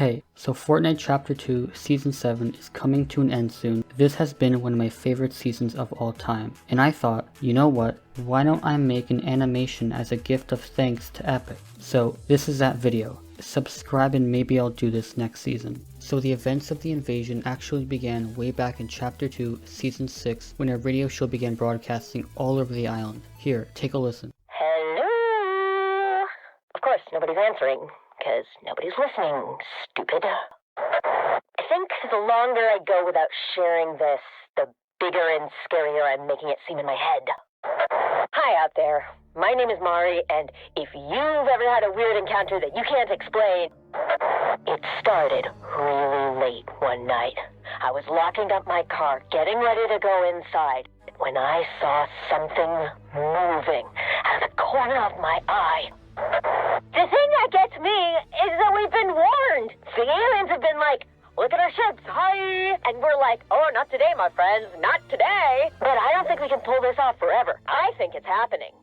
Hey, so Fortnite Chapter 2 Season 7 is coming to an end soon. This has been one of my favorite seasons of all time, and I thought, you know what, why don't I make an animation as a gift of thanks to Epic? So this is that video. Subscribe and maybe I'll do this next season. So the events of the invasion actually began way back in Chapter 2 Season 6 when a radio show began broadcasting all over the island. Here, take a listen. Hello? Of course, nobody's answering. Because nobody's listening, stupid. I think the longer I go without sharing this, the bigger and scarier I'm making it seem in my head. Hi out there. My name is Mari, and if you've ever had a weird encounter that you can't explain, it started really late one night. I was locking up my car, getting ready to go inside, when I saw something moving out of the corner of my eye. The thing that gets me is that we've been warned. The aliens have been like, look at our ships, hi! And we're like, oh, not today, my friends, not today. But I don't think we can pull this off forever. I think it's happening.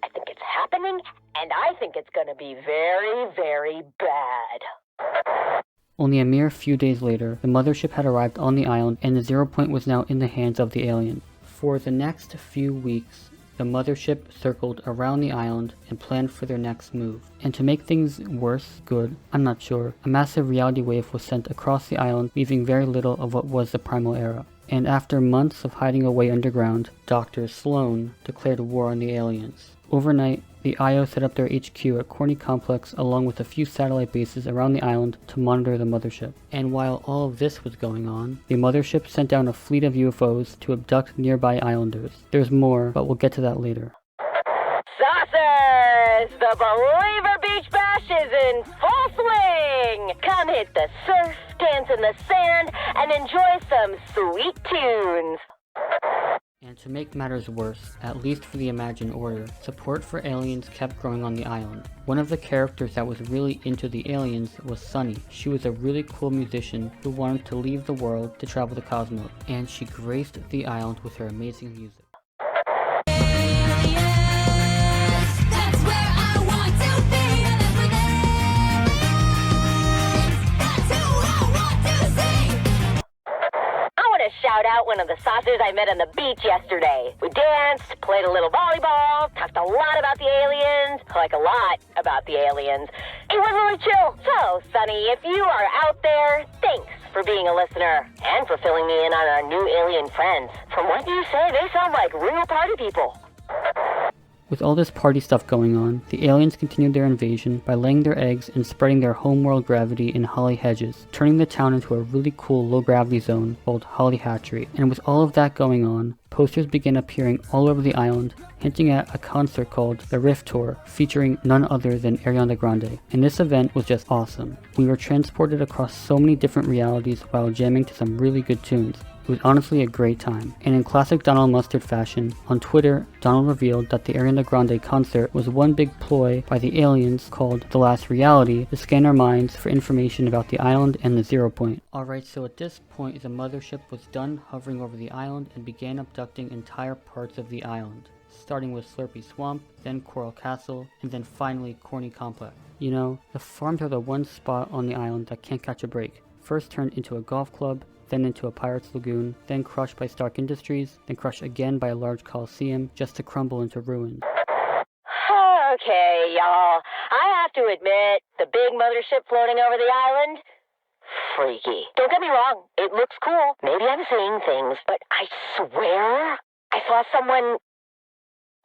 I think it's happening, and I think it's gonna be very, very bad. Only a mere few days later, the mothership had arrived on the island and the 0 point was now in the hands of the alien. For the next few weeks, the mothership circled around the island and planned for their next move. And to make things worse, good, I'm not sure, a massive reality wave was sent across the island, leaving very little of what was the Primal Era. And after months of hiding away underground, Dr. Sloan declared war on the aliens. Overnight, the IO set up their HQ at Corny Complex along with a few satellite bases around the island to monitor the mothership. And while all of this was going on, the mothership sent down a fleet of UFOs to abduct nearby islanders. There's more, but we'll get to that later. Saucers! The Beliver Beach bash is in full swing! Come hit the surf, dance in the sand, and enjoy some sweet tunes. And to make matters worse, at least for the Imagined Order, support for aliens kept growing on the island. One of the characters that was really into the aliens was Sunny. She was a really cool musician who wanted to leave the world to travel the cosmos, and she graced the island with her amazing music. Shout out one of the saucers I met on the beach yesterday. We danced, played a little volleyball, talked a lot about the aliens, like a lot about the aliens. It was really chill. So, Sunny, if you are out there, thanks for being a listener and for filling me in on our new alien friends. From what you say, they sound like real party people. With all this party stuff going on, the aliens continued their invasion by laying their eggs and spreading their homeworld gravity in Holly Hedges, turning the town into a really cool low-gravity zone called Holly Hatchery. And with all of that going on, posters began appearing all over the island, hinting at a concert called the Rift Tour, featuring none other than Ariande Grande. And this event was just awesome. We were transported across so many different realities while jamming to some really good tunes. It was honestly a great time. And in classic Donald Mustard fashion, on Twitter, Donald revealed that the Ariande Grande concert was one big ploy by the aliens called The Last Reality to scan our minds for information about the island and the 0 point. Alright, so at this point the mothership was done hovering over the island and began abducting entire parts of the island, starting with Slurpy Swamp, then Coral Castle, and then finally Corny Complex. You know, the farms are the one spot on the island that can't catch a break. First turned into a golf club, then into a pirate's lagoon, then crushed by Stark Industries, then crushed again by a large coliseum, just to crumble into ruins. Okay, y'all. I have to admit, the big mothership floating over the island, freaky. Don't get me wrong, it looks cool. Maybe I'm seeing things, but I swear I saw someone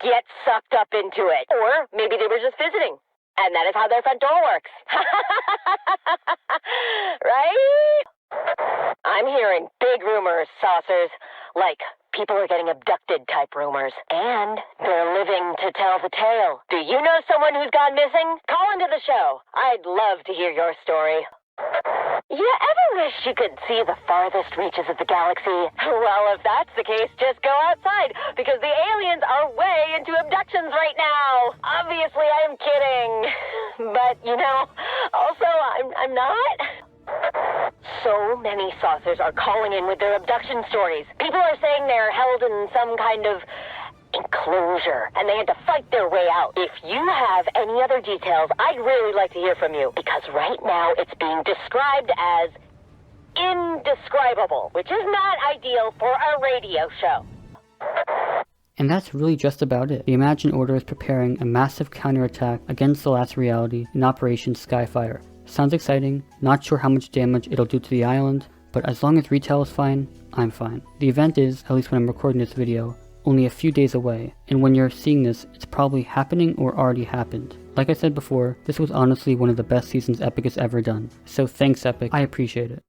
get sucked up into it. Or maybe they were just visiting, and that is how their front door works. Right? I'm hearing big rumors, saucers, like people are getting abducted type rumors, and they're living to tell the tale. Do you know someone who's gone missing? Call into the show. I'd love to hear your story. You ever wish you could see the farthest reaches of the galaxy? Well, if that's the case, just go outside, because the aliens are way into abductions right now. Obviously, I'm kidding. But, you know, also, I'm not. So many saucers are calling in with their abduction stories. People are saying they're held in some kind of closure, and they had to fight their way out. If you have any other details, I'd really like to hear from you, because right now it's being described as indescribable, which is not ideal for a radio show. And that's really just about it. The Imagine Order is preparing a massive counterattack against the last reality in Operation Skyfire. Sounds exciting, not sure how much damage it'll do to the island, but as long as retail is fine, I'm fine. The event is, at least when I'm recording this video, only a few days away, and when you're seeing this, it's probably happening or already happened. Like I said before, this was honestly one of the best seasons Epic has ever done, so thanks Epic, I appreciate it.